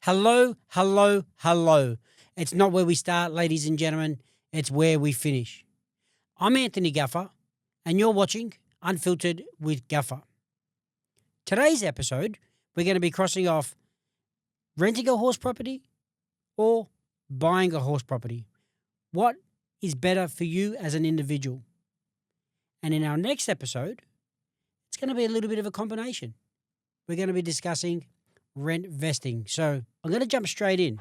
Hello, hello, hello. It's not where we start, ladies and gentlemen. It's where we finish. I'm Anthony Gafa, and you're watching Unfiltered with Gafa. Today's episode, we're going to be crossing off renting a horse property or buying a horse property. What is better for you as an individual? And in our next episode, it's going to be a little bit of a combination. We're going to be discussing rent vesting. So I'm going to jump straight in.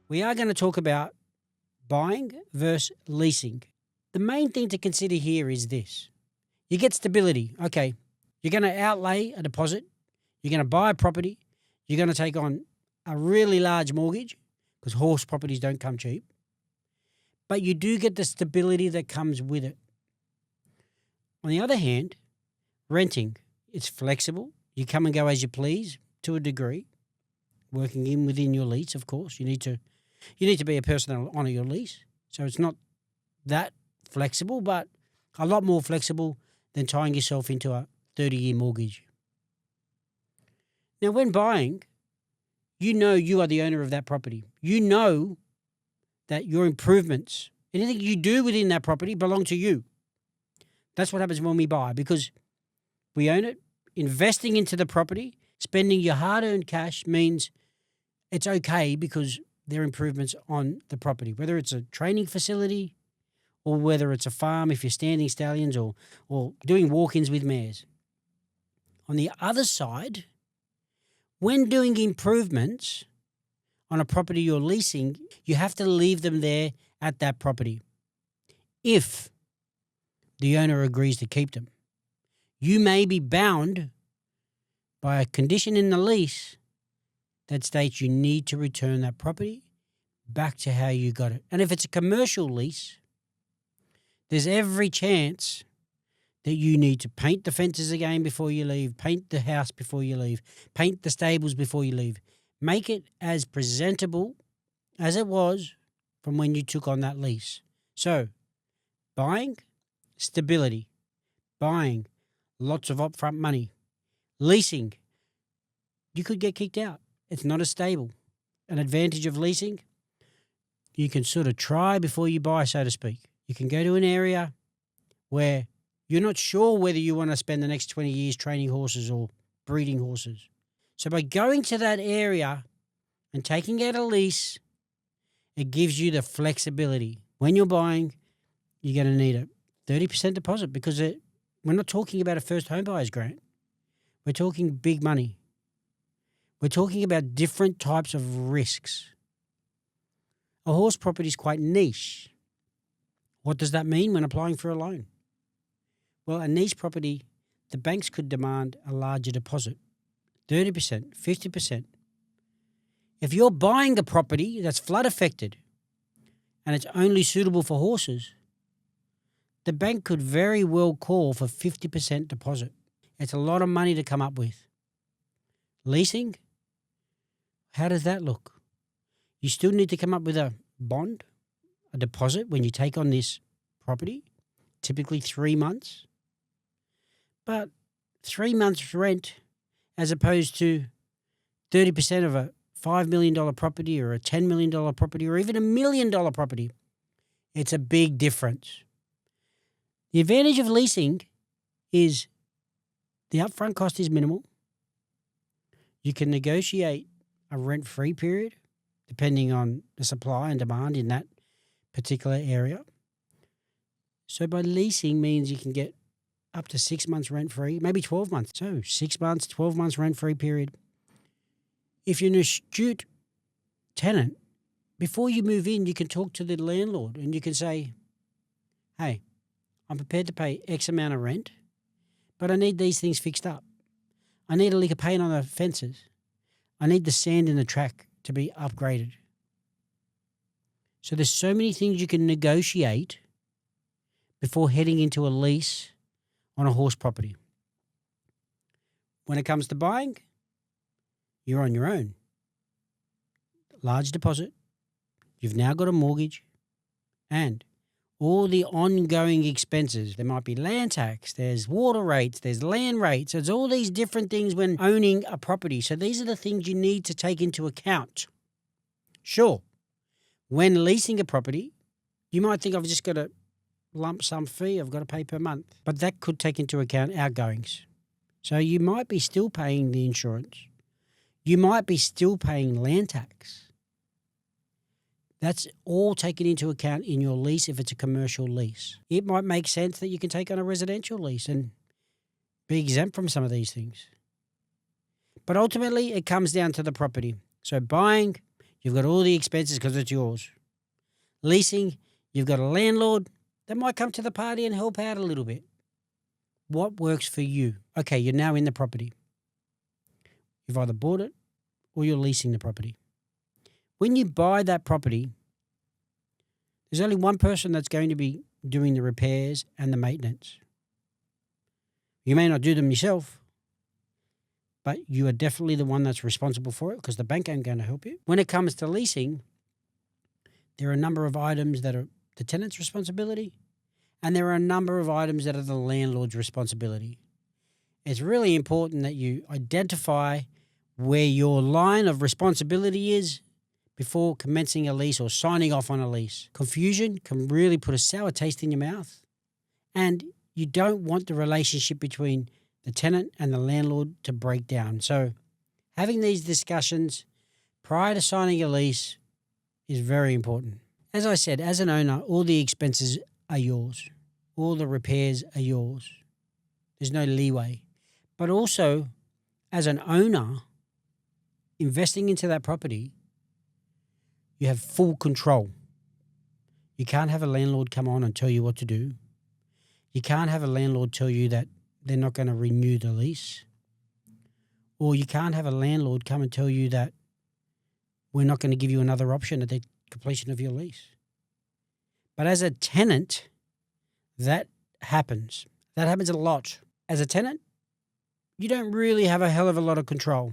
We are going to talk about buying versus leasing. The main thing to consider here is this. You get stability. Okay, you're going to outlay a deposit. You're going to buy a property. You're going to take on a really large mortgage because horse properties don't come cheap. But you do get the stability that comes with it. On the other hand, renting, it's flexible. You come and go as you please to a degree, working within your lease, of course. You need to be a person that will honour your lease. So it's not that flexible, but a lot more flexible than tying yourself into a 30-year mortgage. Now, when buying, you know you are the owner of that property. You know that your improvements, anything you do within that property belong to you. That's what happens when we buy because we own it. Investing into the property, spending your hard-earned cash means it's okay because there are improvements on the property, whether it's a training facility or whether it's a farm if you're standing stallions or doing walk-ins with mares. On the other side, when doing improvements on a property you're leasing, you have to leave them there at that property if the owner agrees to keep them. You may be bound by a condition in the lease that states you need to return that property back to how you got it. And if it's a commercial lease, there's every chance that you need to paint the fences again before you leave, paint the house before you leave, paint the stables before you leave. Make it as presentable as it was from when you took on that lease. So, buying, stability. Buying, lots of upfront money. Leasing, you could get kicked out. It's not as stable. An advantage of leasing, you can sort of try before you buy, so to speak. You can go to an area where you're not sure whether you want to spend the next 20 years training horses or breeding horses. So by going to that area and taking out a lease, it gives you the flexibility. When you're buying, you're going to need a 30% deposit because we're not talking about a first home buyer's grant. We're talking big money. We're talking about different types of risks. A horse property is quite niche. What does that mean when applying for a loan? Well, a niche property, the banks could demand a larger deposit. 30%, 50%. If you're buying a property that's flood affected and it's only suitable for horses, the bank could very well call for 50% deposit. It's a lot of money to come up with. Leasing, how does that look? You still need to come up with a bond, a deposit when you take on this property, typically 3 months. But 3 months rent as opposed to 30% of a $5 million property or a $10 million property or even $1 million property. It's a big difference. The advantage of leasing is the upfront cost is minimal. You can negotiate a rent-free period depending on the supply and demand in that particular area. So by leasing means you can get up to 6 months rent-free, maybe 12 months. So 6 months, 12 months rent-free period. If you're an astute tenant, before you move in, you can talk to the landlord and you can say, hey, I'm prepared to pay X amount of rent, but I need these things fixed up. I need a lick of paint on the fences. I need the sand in the track to be upgraded. So there's so many things you can negotiate before heading into a lease on a horse property. When it comes to buying, you're on your own. Large deposit. You've now got a mortgage. And all the ongoing expenses. There might be land tax, there's water rates, there's land rates. There's all these different things when owning a property. So these are the things you need to take into account. Sure, when leasing a property, you might think I've just got a lump sum fee I've got to pay per month. But that could take into account outgoings. So you might be still paying the insurance. You might be still paying land tax. That's all taken into account in your lease if it's a commercial lease. It might make sense that you can take on a residential lease and be exempt from some of these things. But ultimately, it comes down to the property. So buying, you've got all the expenses because it's yours. Leasing, you've got a landlord that might come to the party and help out a little bit. What works for you? Okay, you're now in the property. You've either bought it or you're leasing the property. When you buy that property, there's only one person that's going to be doing the repairs and the maintenance. You may not do them yourself, but you are definitely the one that's responsible for it because the bank ain't going to help you. When it comes to leasing, there are a number of items that are the tenant's responsibility, and there are a number of items that are the landlord's responsibility. It's really important that you identify where your line of responsibility is before commencing a lease or signing off on a lease. Confusion can really put a sour taste in your mouth, and you don't want the relationship between the tenant and the landlord to break down. So having these discussions prior to signing a lease is very important. As I said, as an owner, all the expenses are yours. All the repairs are yours. There's no leeway. But also, as an owner, investing into that property, you have full control. You can't have a landlord come on and tell you what to do. You can't have a landlord tell you that they're not going to renew the lease. Or you can't have a landlord come and tell you that we're not going to give you another option at the completion of your lease. But as a tenant, that happens. That happens a lot. As a tenant, you don't really have a hell of a lot of control.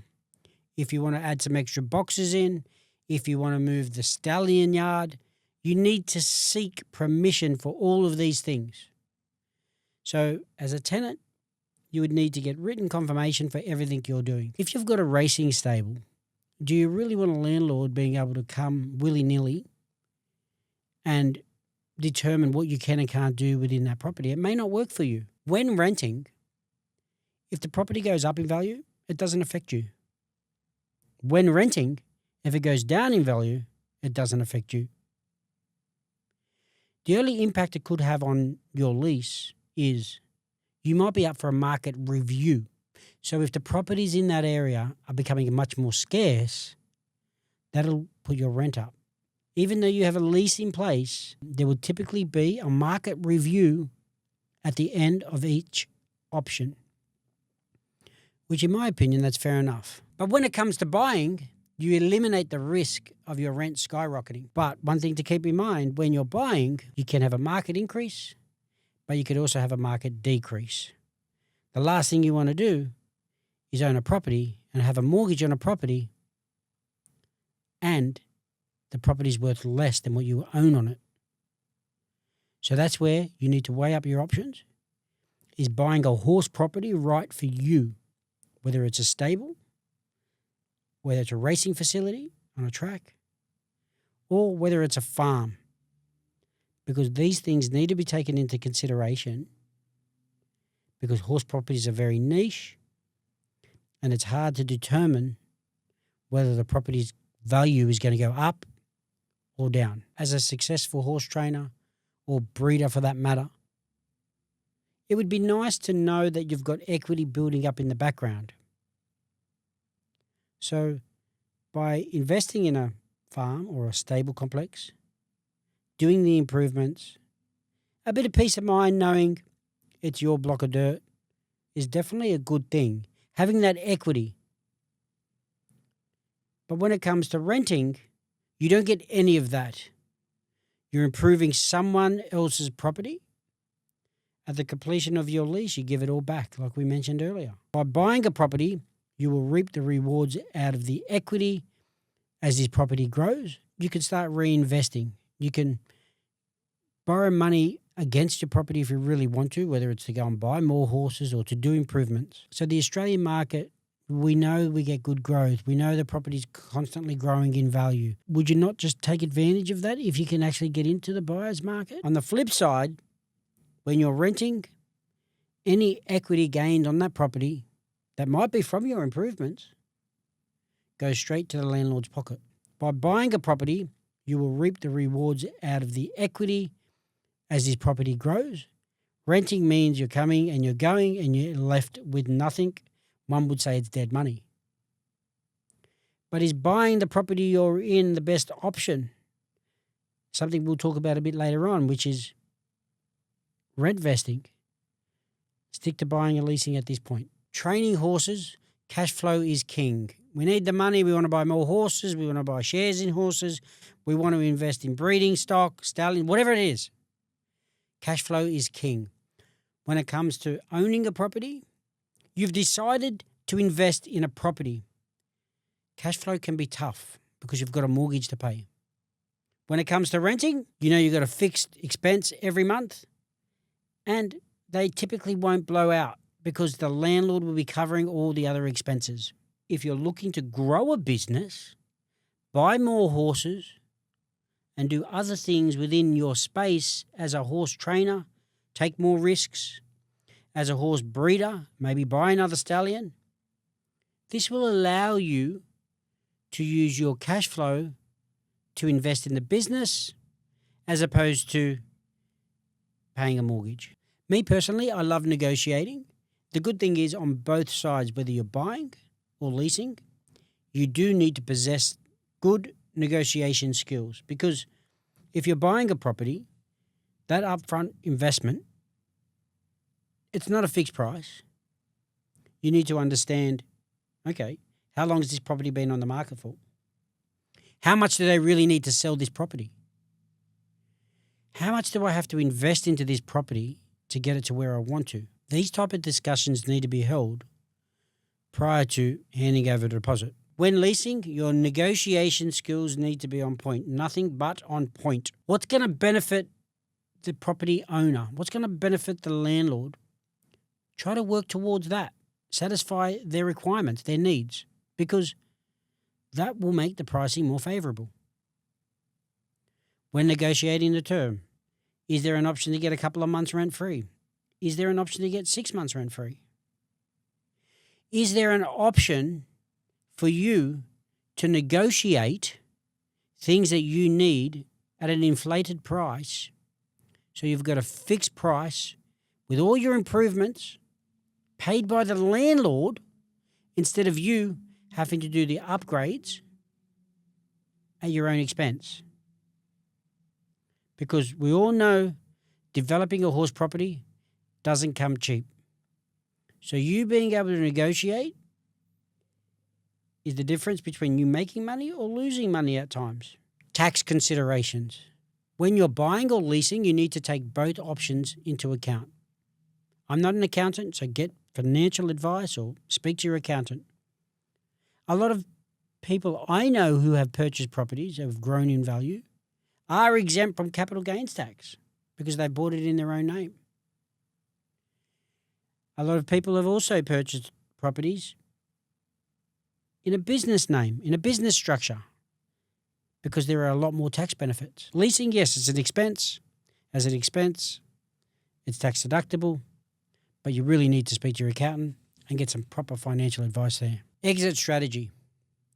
If you want to add some extra boxes in, if you want to move the stallion yard, you need to seek permission for all of these things. So as a tenant, you would need to get written confirmation for everything you're doing. If you've got a racing stable, do you really want a landlord being able to come willy-nilly and determine what you can and can't do within that property? It may not work for you. When renting, if the property goes up in value, it doesn't affect you. When renting, if it goes down in value, it doesn't affect you. The only impact it could have on your lease is you might be up for a market review. So if the properties in that area are becoming much more scarce, that'll put your rent up. Even though you have a lease in place, there will typically be a market review at the end of each option, which in my opinion, that's fair enough. But when it comes to buying, you eliminate the risk of your rent skyrocketing. But one thing to keep in mind, when you're buying, you can have a market increase, but you could also have a market decrease. The last thing you want to do is own a property and have a mortgage on a property and the property is worth less than what you own on it. So that's where you need to weigh up your options. Is buying a horse property right for you? Whether it's a stable, whether it's a racing facility on a track, or whether it's a farm. Because these things need to be taken into consideration because horse properties are very niche and it's hard to determine whether the property's value is going to go up or down. As a successful horse trainer or breeder for that matter, it would be nice to know that you've got equity building up in the background. So by investing in a farm or a stable complex, doing the improvements, a bit of peace of mind knowing it's your block of dirt is definitely a good thing. Having that equity. But when it comes to renting, you don't get any of that. You're improving someone else's property. At the completion of your lease, you give it all back, like we mentioned earlier. By buying a property, you will reap the rewards out of the equity as this property grows. You can start reinvesting. You can borrow money against your property if you really want to, whether it's to go and buy more horses or to do improvements. So the Australian market, we know we get good growth. We know the property's constantly growing in value. Would you not just take advantage of that if you can actually get into the buyer's market? On the flip side, when you're renting, any equity gained on that property that might be from your improvements goes straight to the landlord's pocket. By buying a property, you will reap the rewards out of the equity as this property grows. Renting means you're coming and you're going and you're left with nothing. One would say it's dead money. But is buying the property you're in the best option? Something we'll talk about a bit later on, which is rent vesting. Stick to buying and leasing at this point. Training horses, cash flow is king. We need the money. We want to buy more horses. We want to buy shares in horses. We want to invest in breeding stock, stallion, whatever it is. Cash flow is king. When it comes to owning a property, you've decided to invest in a property. Cash flow can be tough because you've got a mortgage to pay. When it comes to renting, you know you've got a fixed expense every month, and they typically won't blow out because the landlord will be covering all the other expenses. If you're looking to grow a business, buy more horses, and do other things within your space as a horse trainer, take more risks, as a horse breeder, maybe buy another stallion. This will allow you to use your cash flow to invest in the business as opposed to paying a mortgage. Me personally, I love negotiating. The good thing is on both sides, whether you're buying or leasing, you do need to possess good negotiation skills, because if you're buying a property, that upfront investment, it's not a fixed price. You need to understand, okay, how long has this property been on the market for? How much do they really need to sell this property? How much do I have to invest into this property to get it to where I want to? These type of discussions need to be held prior to handing over the deposit. When leasing, your negotiation skills need to be on point. Nothing but on point. What's going to benefit the property owner? What's going to benefit the landlord? Try to work towards that. Satisfy their requirements, their needs, because that will make the pricing more favorable. When negotiating the term, is there an option to get a couple of months rent-free? Is there an option to get 6 months rent-free? Is there an option for you to negotiate things that you need at an inflated price, so you've got a fixed price with all your improvements paid by the landlord instead of you having to do the upgrades at your own expense? Because we all know developing a horse property doesn't come cheap. So you being able to negotiate is the difference between you making money or losing money at times. Tax considerations. When you're buying or leasing, you need to take both options into account. I'm not an accountant, so get financial advice or speak to your accountant. A lot of people I know who have purchased properties that have grown in value are exempt from capital gains tax because they bought it in their own name. A lot of people have also purchased properties in a business name, in a business structure, because there are a lot more tax benefits. Leasing, yes, it's an expense. As an expense, it's tax deductible, but you really need to speak to your accountant and get some proper financial advice there. Exit strategy.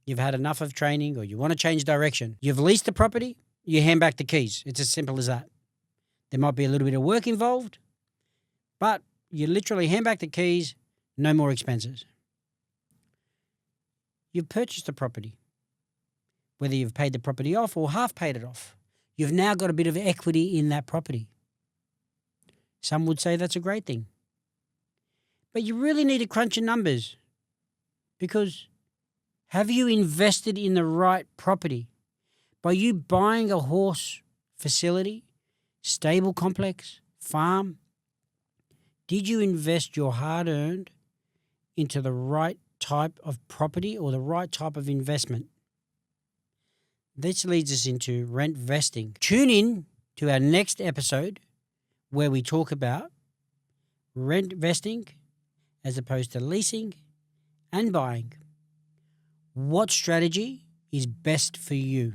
You've had enough of training or you want to change direction. You've leased the property, you hand back the keys. It's as simple as that. There might be a little bit of work involved, but you literally hand back the keys, no more expenses. You've purchased the property. Whether you've paid the property off or half paid it off, you've now got a bit of equity in that property. Some would say that's a great thing. But you really need to crunch your numbers, because have you invested in the right property? By you buying a horse facility, stable complex, farm, did you invest your hard-earned into the right type of property or the right type of investment? This leads us into rent vesting. Tune in to our next episode where we talk about rent investing as opposed to leasing and buying. What strategy is best for you?